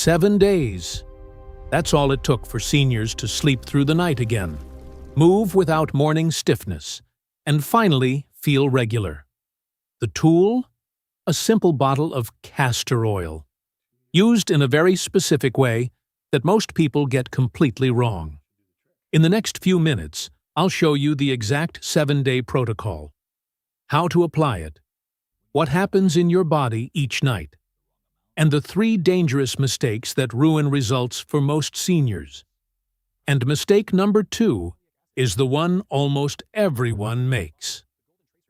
7 days. That's all it took for seniors to sleep through the night again, move without morning stiffness, and finally feel regular. The tool? A simple bottle of castor oil, used in a very specific way that most people get completely wrong. In the next few minutes, I'll show you the exact 7-day protocol, how to apply it, what happens in your body each night, and the 3 dangerous mistakes that ruin results for most seniors. And mistake number 2 is the one almost everyone makes.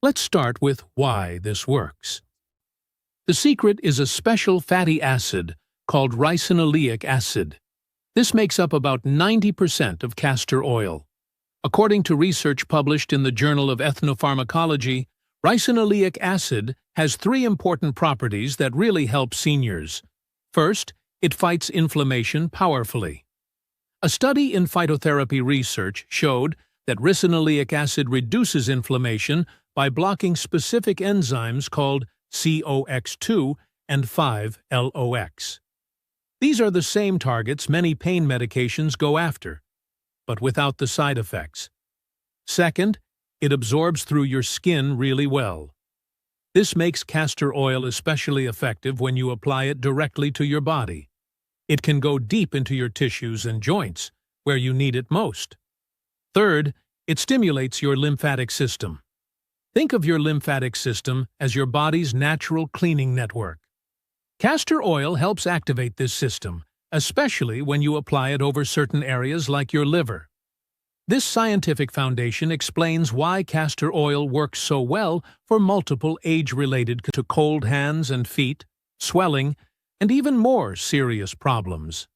Let's start with why this works. The secret is a special fatty acid called ricinoleic acid. This makes up about 90% of castor oil. According to research published in the Journal of Ethnopharmacology, ricinoleic acid has 3 important properties that really help seniors. First, it fights inflammation powerfully. A study in phytotherapy research showed that ricinoleic acid reduces inflammation by blocking specific enzymes called COX2 and 5-LOX. These are the same targets many pain medications go after, but without the side effects. Second, it absorbs through your skin really well. This makes castor oil especially effective when you apply it directly to your body. It can go deep into your tissues and joints, where you need it most. Third, it stimulates your lymphatic system. Think of your lymphatic system as your body's natural cleaning network. Castor oil helps activate this system, especially when you apply it over certain areas like your liver. This scientific foundation explains why castor oil works so well for multiple age-related to cold hands and feet, swelling, and even more serious problems.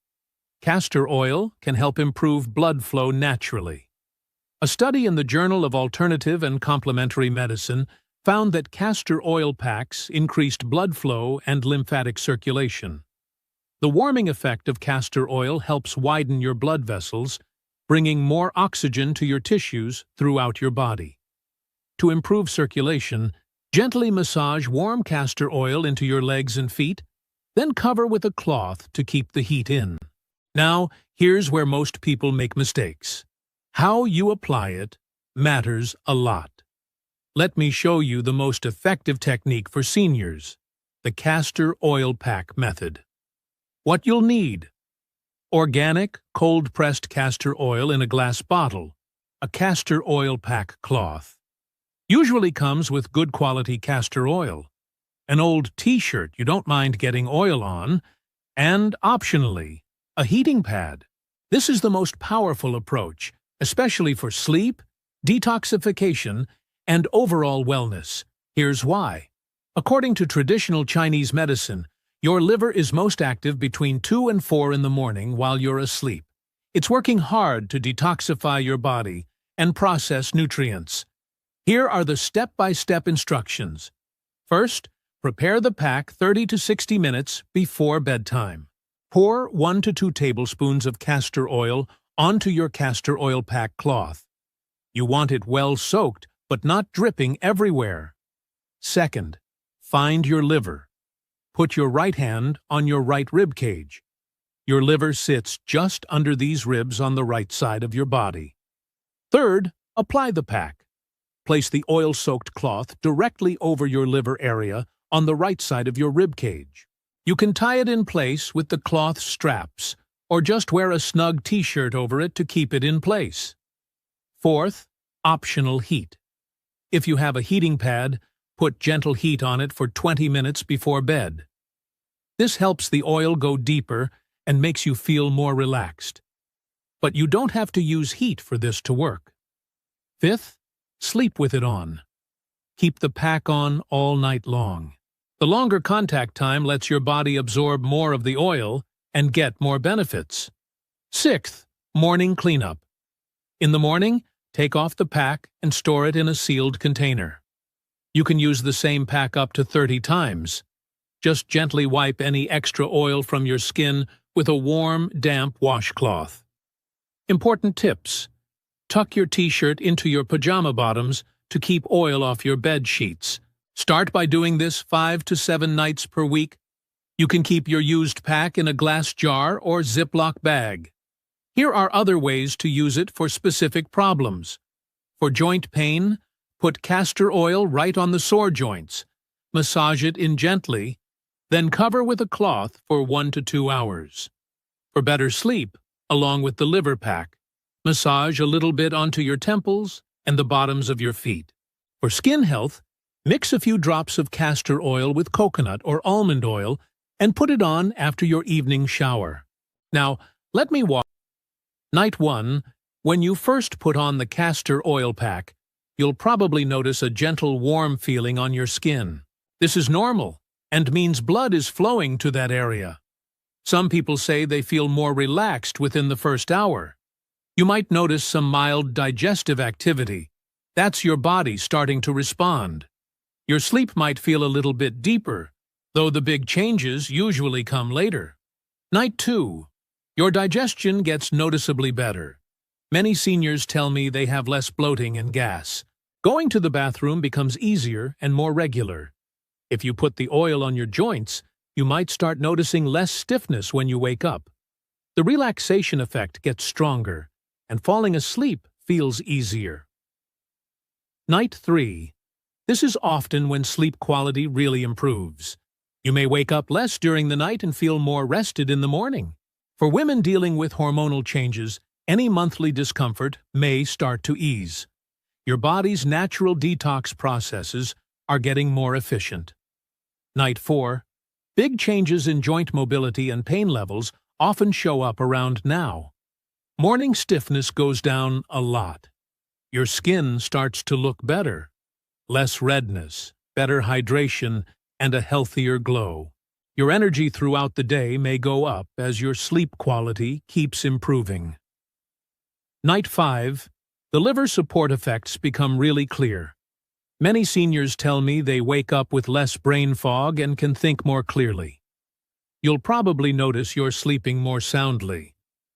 Castor oil can help improve blood flow naturally. A study in the Journal of Alternative and Complementary Medicine found that castor oil packs increased blood flow and lymphatic circulation. The warming effect of castor oil helps widen your blood vessels, bringing more oxygen to your tissues throughout your body. To improve circulation, gently massage warm castor oil into your legs and feet, then cover with a cloth to keep the heat in. Now, here's where most people make mistakes. How you apply it matters a lot. Let me show you the most effective technique for seniors, the castor oil pack method. What you'll need: organic, cold-pressed castor oil in a glass bottle, a castor oil pack cloth. Usually comes with good quality castor oil, an old t-shirt you don't mind getting oil on, and, optionally, a heating pad. This is the most powerful approach, especially for sleep, detoxification, and overall wellness. Here's why. According to traditional Chinese medicine, your liver is most active between 2 and 4 in the morning while you're asleep. It's working hard to detoxify your body and process nutrients. Here are the step-by-step instructions. First, prepare the pack 30 to 60 minutes before bedtime. Pour 1 to 2 tablespoons of castor oil onto your castor oil pack cloth. You want it well soaked, but not dripping everywhere. Second, find your liver. Put your right hand on your right rib cage. Your liver sits just under these ribs on the right side of your body. Third, apply the pack. Place the oil-soaked cloth directly over your liver area on the right side of your rib cage. You can tie it in place with the cloth straps, or just wear a snug t-shirt over it to keep it in place. Fourth, optional heat. If you have a heating pad, put gentle heat on it for 20 minutes before bed. This helps the oil go deeper and makes you feel more relaxed. But you don't have to use heat for this to work. Fifth, sleep with it on. Keep the pack on all night long. The longer contact time lets your body absorb more of the oil and get more benefits. Sixth, morning cleanup. In the morning, take off the pack and store it in a sealed container. You can use the same pack up to 30 times. Just gently wipe any extra oil from your skin with a warm, damp washcloth. Important tips: tuck your t-shirt into your pajama bottoms to keep oil off your bed sheets. Start by doing this 5 to 7 nights per week. You can keep your used pack in a glass jar or Ziploc bag. Here are other ways to use it for specific problems. For joint pain, put castor oil right on the sore joints. Massage it in gently, then cover with a cloth for 1 to 2 hours. For better sleep, along with the liver pack, massage a little bit onto your temples and the bottoms of your feet. For skin health, mix a few drops of castor oil with coconut or almond oil and put it on after your evening shower. Now, let me walk. Night 1, when you first put on the castor oil pack, you'll probably notice a gentle warm feeling on your skin. This is normal and means blood is flowing to that area. Some people say they feel more relaxed within the first hour. You might notice some mild digestive activity. That's your body starting to respond. Your sleep might feel a little bit deeper, though the big changes usually come later. Night 2. Your digestion gets noticeably better. Many seniors tell me they have less bloating and gas. Going to the bathroom becomes easier and more regular. If you put the oil on your joints, you might start noticing less stiffness when you wake up. The relaxation effect gets stronger, and falling asleep feels easier. Night 3. This is often when sleep quality really improves. You may wake up less during the night and feel more rested in the morning. For women dealing with hormonal changes, any monthly discomfort may start to ease. Your body's natural detox processes are getting more efficient. Night 4. Big changes in joint mobility and pain levels often show up around now. Morning stiffness goes down a lot. Your skin starts to look better. Less redness, better hydration, and a healthier glow. Your energy throughout the day may go up as your sleep quality keeps improving. Night 5. The liver support effects become really clear. Many seniors tell me they wake up with less brain fog and can think more clearly. You'll probably notice you're sleeping more soundly.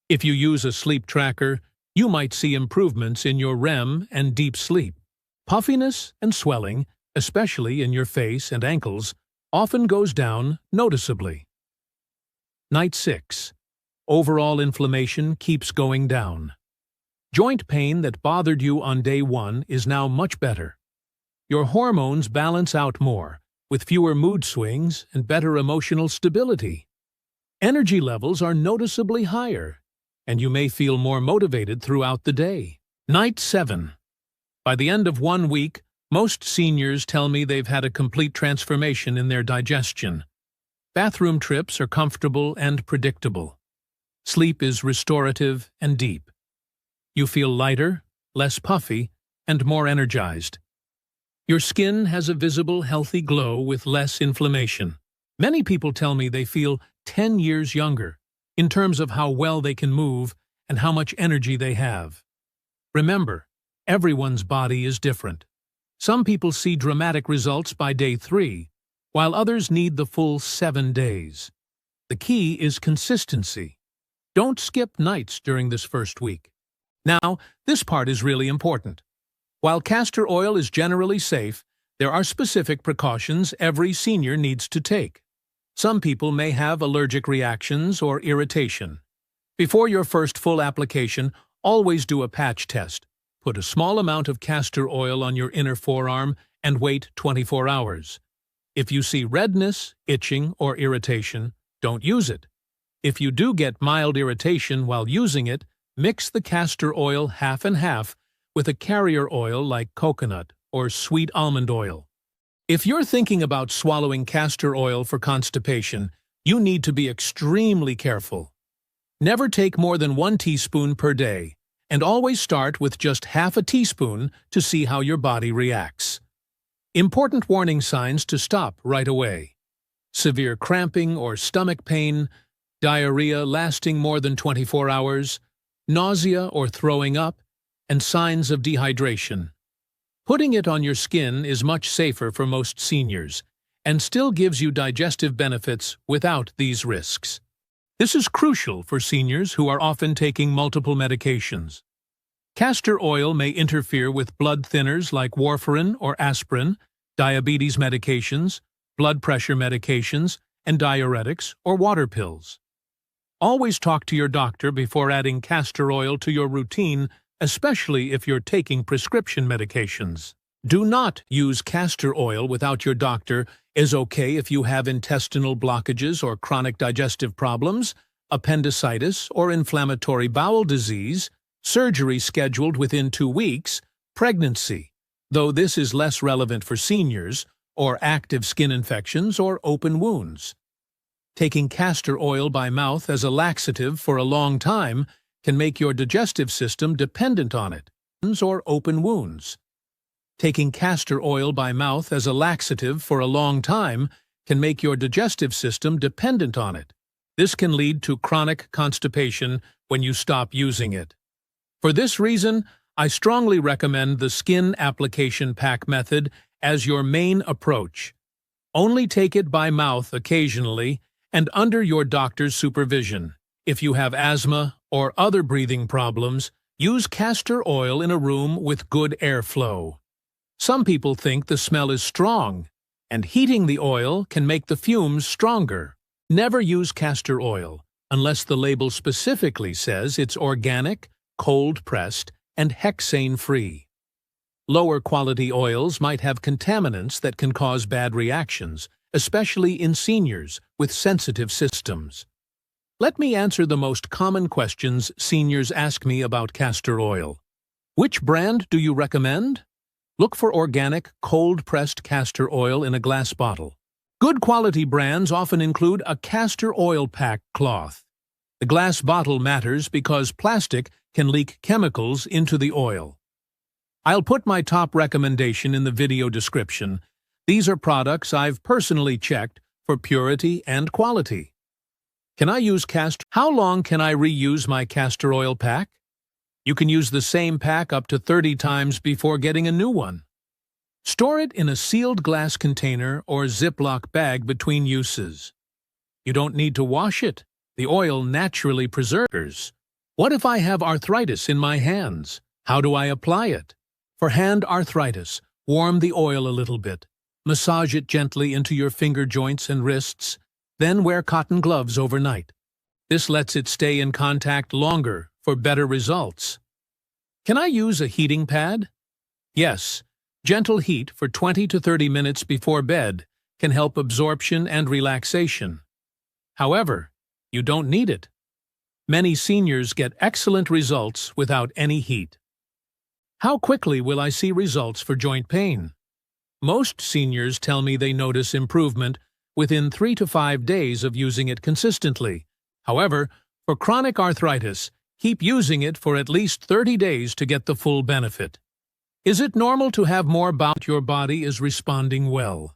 If you use a sleep tracker, you might see improvements in your REM and deep sleep. Puffiness and swelling, especially in your face and ankles, often goes down noticeably. Night 6. Overall inflammation keeps going down. Joint pain that bothered you on day 1 is now much better. Your hormones balance out more, with fewer mood swings and better emotional stability. Energy levels are noticeably higher, and you may feel more motivated throughout the day. Night 7. By the end of 1 week, most seniors tell me they've had a complete transformation in their digestion. Bathroom trips are comfortable and predictable. Sleep is restorative and deep. You feel lighter, less puffy, and more energized. Your skin has a visible, healthy glow with less inflammation. Many people tell me they feel 10 years younger in terms of how well they can move and how much energy they have. Remember, everyone's body is different. Some people see dramatic results by day 3, while others need the full 7 days. The key is consistency. Don't skip nights during this first week. Now, this part is really important. While castor oil is generally safe, there are specific precautions every senior needs to take. Some people may have allergic reactions or irritation. Before your first full application, always do a patch test. Put a small amount of castor oil on your inner forearm and wait 24 hours. If you see redness, itching, or irritation, don't use it. If you do get mild irritation while using it, mix the castor oil half and half with a carrier oil like coconut or sweet almond oil. If you're thinking about swallowing castor oil for constipation, you need to be extremely careful. Never take more than 1 teaspoon per day, and always start with just half a teaspoon to see how your body reacts. Important warning signs to stop right away: severe cramping or stomach pain, diarrhea lasting more than 24 hours, nausea or throwing up, and signs of dehydration. Putting it on your skin is much safer for most seniors and still gives you digestive benefits without these risks. This is crucial for seniors who are often taking multiple medications. Castor oil may interfere with blood thinners like warfarin or aspirin, diabetes medications, blood pressure medications, and diuretics or water pills. Always talk to your doctor before adding castor oil to your routine, especially if you're taking prescription medications. Do not use castor oil without your doctor is okay if you have intestinal blockages or chronic digestive problems, appendicitis or inflammatory bowel disease, surgery scheduled within 2 weeks, pregnancy, though this is less relevant for seniors, or active skin infections or open wounds. Taking castor oil by mouth as a laxative for a long time can make your digestive system dependent on it, or open wounds. Taking castor oil by mouth as a laxative for a long time can make your digestive system dependent on it. This can lead to chronic constipation when you stop using it. For this reason, I strongly recommend the skin application pack method as your main approach. Only take it by mouth occasionally and under your doctor's supervision. If you have asthma or other breathing problems, use castor oil in a room with good airflow. Some people think the smell is strong, and heating the oil can make the fumes stronger. Never use castor oil unless the label specifically says it's organic, cold-pressed, and hexane-free. Lower quality oils might have contaminants that can cause bad reactions, especially in seniors with sensitive systems. Let me answer the most common questions seniors ask me about castor oil. Which brand do you recommend? Look for organic, cold-pressed castor oil in a glass bottle. Good quality brands often include a castor oil pack cloth. The glass bottle matters because plastic can leak chemicals into the oil. I'll put my top recommendation in the video description. These are products I've personally checked for purity and quality. Can I use castor? How long can I reuse my castor oil pack? You can use the same pack up to 30 times before getting a new one. Store it in a sealed glass container or Ziploc bag between uses. You don't need to wash it. The oil naturally preserves. What if I have arthritis in my hands? How do I apply it? For hand arthritis, warm the oil a little bit. Massage it gently into your finger joints and wrists, then wear cotton gloves overnight. This lets it stay in contact longer for better results. Can I use a heating pad? Yes. Gentle heat for 20 to 30 minutes before bed can help absorption and relaxation. However, you don't need it. Many seniors get excellent results without any heat. How quickly will I see results for joint pain? Most seniors tell me they notice improvement within 3 to 5 days of using it consistently. However, for chronic arthritis, keep using it for at least 30 days to get the full benefit. Is it normal to have more bowel? Your body is responding well?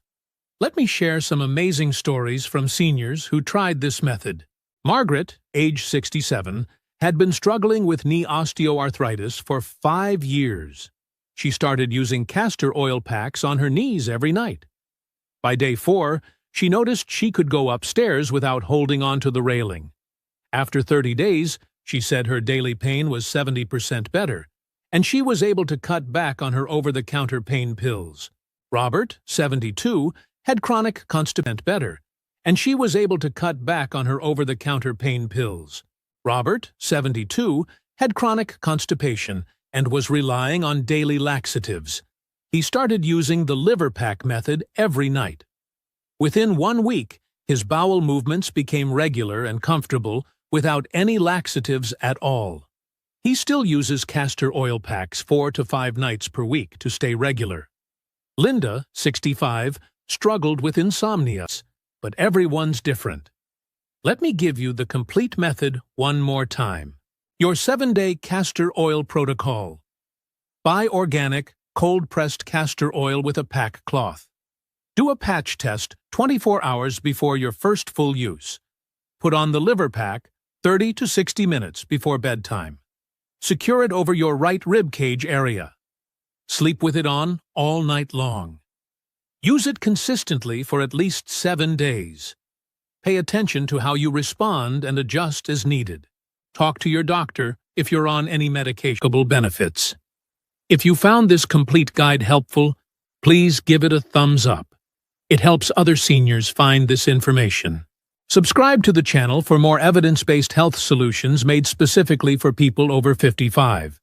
Let me share some amazing stories from seniors who tried this method. Margaret, age 67, had been struggling with knee osteoarthritis for 5 years. She started using castor oil packs on her knees every night. By day 4, she noticed she could go upstairs without holding onto the railing. After 30 days, she said her daily pain was 70% better, and she was able to cut back on her over-the-counter pain pills. Robert, 72, had chronic constipation better, and she was able to cut back on her over-the-counter pain pills. Robert, 72, had chronic constipation and was relying on daily laxatives. He started using the liver pack method every night. Within 1 week, his bowel movements became regular and comfortable without any laxatives at all. He still uses castor oil packs 4 to 5 nights per week to stay regular. Linda, 65, struggled with insomnia, but everyone's different. Let me give you the complete method one more time. Your 7-day castor oil protocol. Buy organic, cold-pressed castor oil with a pack cloth. Do a patch test 24 hours before your first full use. Put on the liver pack 30 to 60 minutes before bedtime. Secure it over your right rib cage area. Sleep with it on all night long. Use it consistently for at least 7 days. Pay attention to how you respond and adjust as needed. Talk to your doctor if you're on any medication benefits. If you found this complete guide helpful, please give it a thumbs up. It helps other seniors find this information. Subscribe to the channel for more evidence-based health solutions made specifically for people over 55.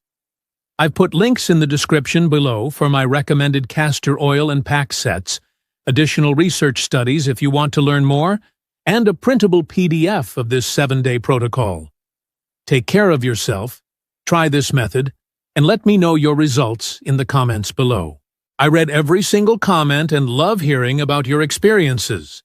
I've put links in the description below for my recommended castor oil and pack sets, additional research studies if you want to learn more, and a printable PDF of this 7-day protocol. Take care of yourself, try this method, and let me know your results in the comments below. I read every single comment and love hearing about your experiences.